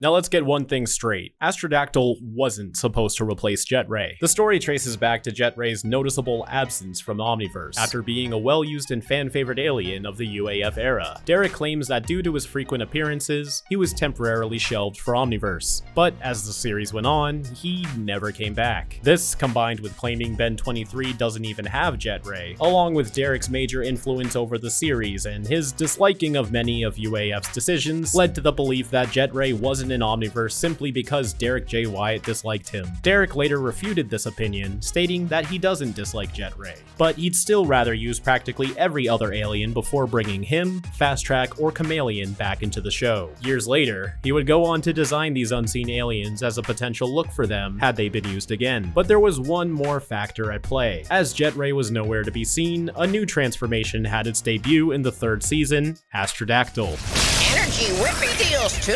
Now let's get one thing straight. Astrodactyl wasn't supposed to replace Jetray. The story traces back to Jetray's noticeable absence from the Omniverse, after being a well-used and fan-favorite alien of the UAF era. Derek claims that due to his frequent appearances, he was temporarily shelved for Omniverse. But as the series went on, he never came back. This, combined with claiming Ben 23 doesn't even have Jetray, along with Derek's major influence over the series and his disliking of many of UAF's decisions, led to the belief that Jetray wasn't in Omniverse simply because Derek J. Wyatt disliked him. Derek later refuted this opinion, stating that he doesn't dislike Jetray, but he'd still rather use practically every other alien before bringing him, Fast Track, or Chameleon back into the show. Years later, he would go on to design these unseen aliens as a potential look for them had they been used again. But there was one more factor at play. As Jetray was nowhere to be seen, a new transformation had its debut in the third season, Astrodactyl. Energy whippy deals too!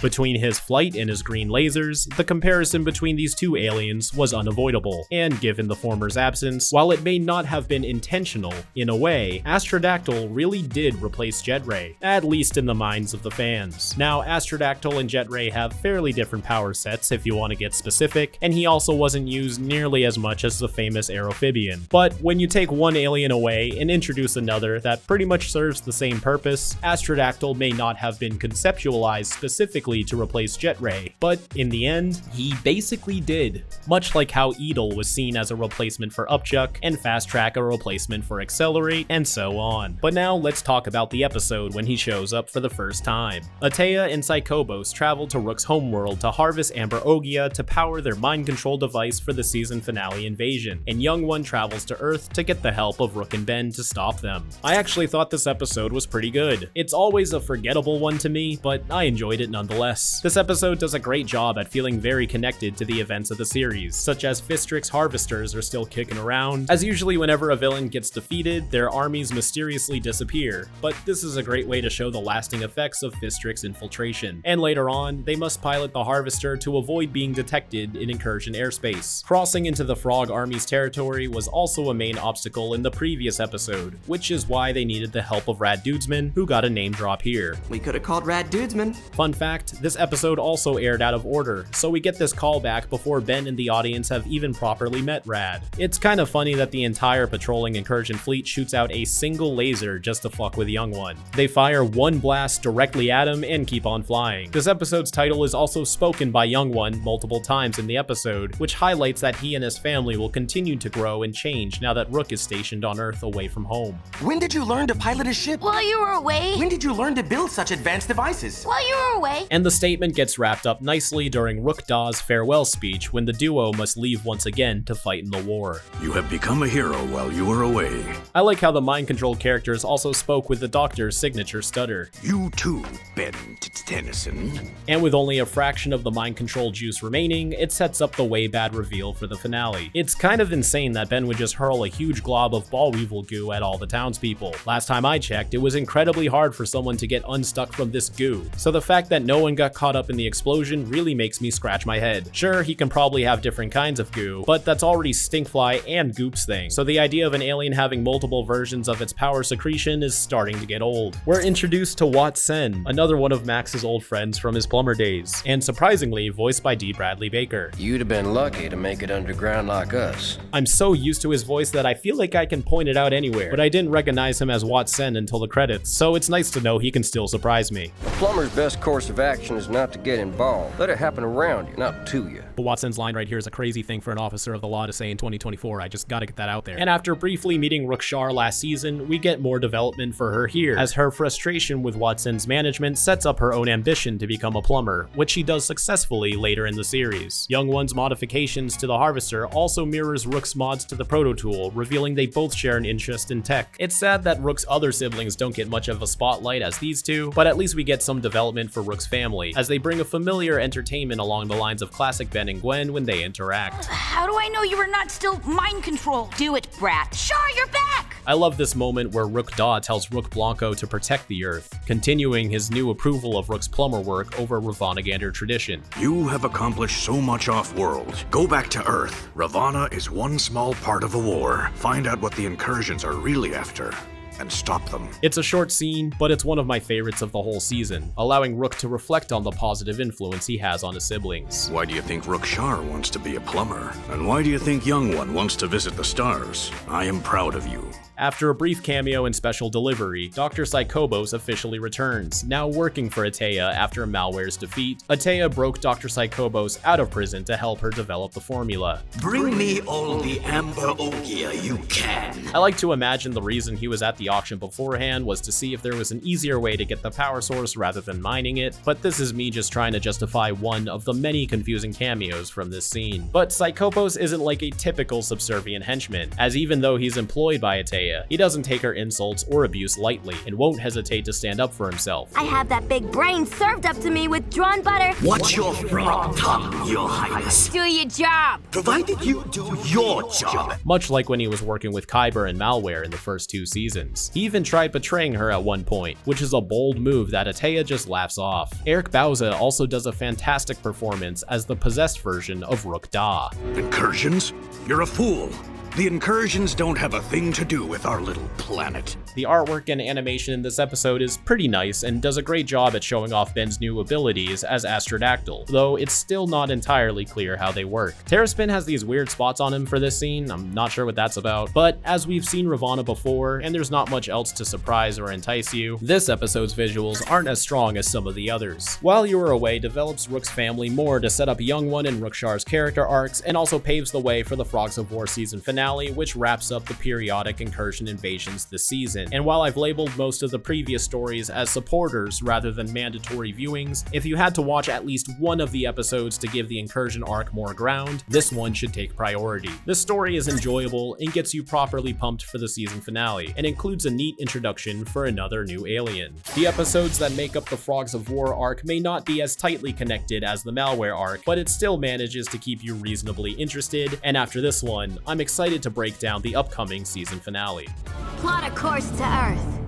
Between his flight and his green lasers, the comparison between these two aliens was unavoidable, and given the former's absence, while it may not have been intentional, in a way, Astrodactyl really did replace Jetray, at least in the minds of the fans. Now, Astrodactyl and Jetray have fairly different power sets if you want to get specific, and he also wasn't used nearly as much as the famous Aerophibian. But when you take one alien away and introduce another that pretty much serves the same purpose, Astrodactyl may not have been conceptualized specifically to replace Jetray, but in the end, he basically did. Much like how Edel was seen as a replacement for Upchuck, and Fast Track a replacement for Accelerate, and so on. But now let's talk about the episode when he shows up for the first time. Atea and Psychobos travel to Rook's homeworld to harvest Amber Ogia to power their mind control device for the season finale invasion, and Young One travels to Earth to get the help of Rook and Ben to stop them. I actually thought this episode was pretty good. It's always a forgettable one to me, but I enjoyed it nonetheless. This episode does a great job at feeling very connected to the events of the series, such as Fistrix's harvesters are still kicking around, as usually whenever a villain gets defeated, their armies mysteriously disappear, but this is a great way to show the lasting effects of Fistrix's infiltration. And later on, they must pilot the harvester to avoid being detected in incursion airspace. Crossing into the Frog Army's territory was also a main obstacle in the previous episode, which is why they needed the help of Rad Dudesman, who got a name drop here. We could have called Rad Dudesman. Fun fact, this episode also aired out of order, so we get this callback before Ben and the audience have even properly met Rad. It's kind of funny that the entire patrolling incursion fleet shoots out a single laser just to fuck with Young One. They fire one blast directly at him and keep on flying. This episode's title is also spoken by Young One multiple times in the episode, which highlights that he and his family will continue to grow and change now that Rook is stationed on Earth away from home. When did you learn to pilot a ship? While you were away. When did you learn to build such advanced devices? While you were away. And the statement gets wrapped up nicely during Rook Daw's farewell speech when the duo must leave once again to fight in the war. You have become a hero while you were away. I like how the mind-controlled characters also spoke with the Doctor's signature stutter. You too, Ben Tennyson. And with only a fraction of the mind-control juice remaining, it sets up the way bad reveal for the finale. It's kind of insane that Ben would just hurl a huge glob of ball weevil goo at all the townspeople. Last time I checked, it was incredibly hard for someone to get unstuck from this goo, so the fact that no one got caught up in the explosion really makes me scratch my head. Sure, he can probably have different kinds of goo, but that's already Stinkfly and Goop's thing, so the idea of an alien having multiple versions of its power secretion is starting to get old. We're introduced to Wat Sen, another one of Max's old friends from his plumber days, and surprisingly voiced by D. Bradley Baker. You'd have been lucky to make it underground like us. I'm so used to his voice that I feel like I can point it out anywhere, but I didn't recognize him as Wat Sen until the credits, so it's nice to know he can still surprise me. A plumber's best course of action is not to get involved. Let it happen around you, not to you. But Watson's line right here is a crazy thing for an officer of the law to say in 2024. I just gotta get that out there. And after briefly meeting Rookshar last season, we get more development for her here, as her frustration with Watson's management sets up her own ambition to become a plumber, which she does successfully later in the series. Young One's modifications to the Harvester also mirrors Rook's mods to the Proto-Tool, revealing they both share an interest in tech. It's sad that Rook's other siblings don't get much of a spotlight as these two, but at least we get some development for Rook's family, as they bring a familiar entertainment along the lines of classic Ben and Gwen when they interact. How do I know you were not still mind control? Do it, brat. Char, you're back! I love this moment where Rook Daw tells Rook Blanco to protect the Earth, continuing his new approval of Rook's plumber work over Ravonnagander tradition. You have accomplished so much off-world. Go back to Earth. Ravana is one small part of a war. Find out what the incursions are really after. and stop them. It's a short scene, but it's one of my favorites of the whole season, allowing Rook to reflect on the positive influence he has on his siblings. Why do you think Rook Shar wants to be a plumber? And why do you think Young One wants to visit the stars? I am proud of you. After a brief cameo and special delivery, Dr. Psychobos officially returns, now working for Atea after Malware's defeat. Atea broke Dr. Psychobos out of prison to help her develop the formula. Bring me all the amber ogia you can. I like to imagine the reason he was at the auction beforehand was to see if there was an easier way to get the power source rather than mining it, but this is me just trying to justify one of the many confusing cameos from this scene. But Psychobos isn't like a typical subservient henchman, as even though he's employed by Atea, he doesn't take her insults or abuse lightly, and won't hesitate to stand up for himself. I have that big brain served up to me with drawn butter. Watch your frog tongue, Your Highness. Do your job. Provided you do your job. Much like when he was working with Kyber and Malware in the first 2 seasons. He even tried betraying her at one point, which is a bold move that Atea just laughs off. Eric Bauza also does a fantastic performance as the possessed version of Rook Da. Incursions? You're a fool. The incursions don't have a thing to do with our little planet. The artwork and animation in this episode is pretty nice and does a great job at showing off Ben's new abilities as Astrodactyl, though it's still not entirely clear how they work. Terraspin has these weird spots on him for this scene, I'm not sure what that's about, but as we've seen Ravana before, and there's not much else to surprise or entice you, this episode's visuals aren't as strong as some of the others. While You Were Away develops Rook's family more to set up Young One and Rook Shar's character arcs, and also paves the way for the Frogs of War season finale, which wraps up the periodic incursion invasions this season. And while I've labeled most of the previous stories as supporters rather than mandatory viewings, if you had to watch at least one of the episodes to give the incursion arc more ground, this one should take priority. This story is enjoyable and gets you properly pumped for the season finale, and includes a neat introduction for another new alien. The episodes that make up the Frogs of War arc may not be as tightly connected as the Malware arc, but it still manages to keep you reasonably interested, and after this one, I'm excited to break down the upcoming season finale. Plot a course to Earth.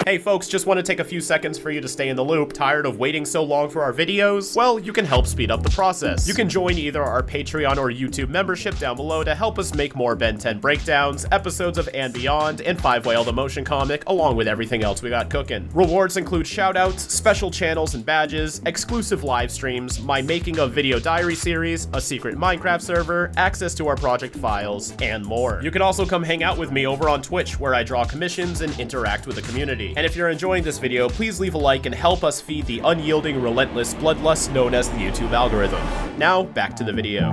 Hey folks, just want to take a few seconds for you to stay in the loop. Tired of waiting so long for our videos? Well, you can help speed up the process. You can join either our Patreon or YouTube membership down below to help us make more Ben 10 breakdowns, episodes of And Beyond, and 5 Whale the Motion Comic, along with everything else we got cooking. Rewards include shoutouts, special channels and badges, exclusive live streams, my making of video diary series, a secret Minecraft server, access to our project files, and more. You can also come hang out with me over on Twitch, where I draw commissions and interact with the community. And if you're enjoying this video, please leave a like and help us feed the unyielding, relentless bloodlust known as the YouTube algorithm. Now, back to the video.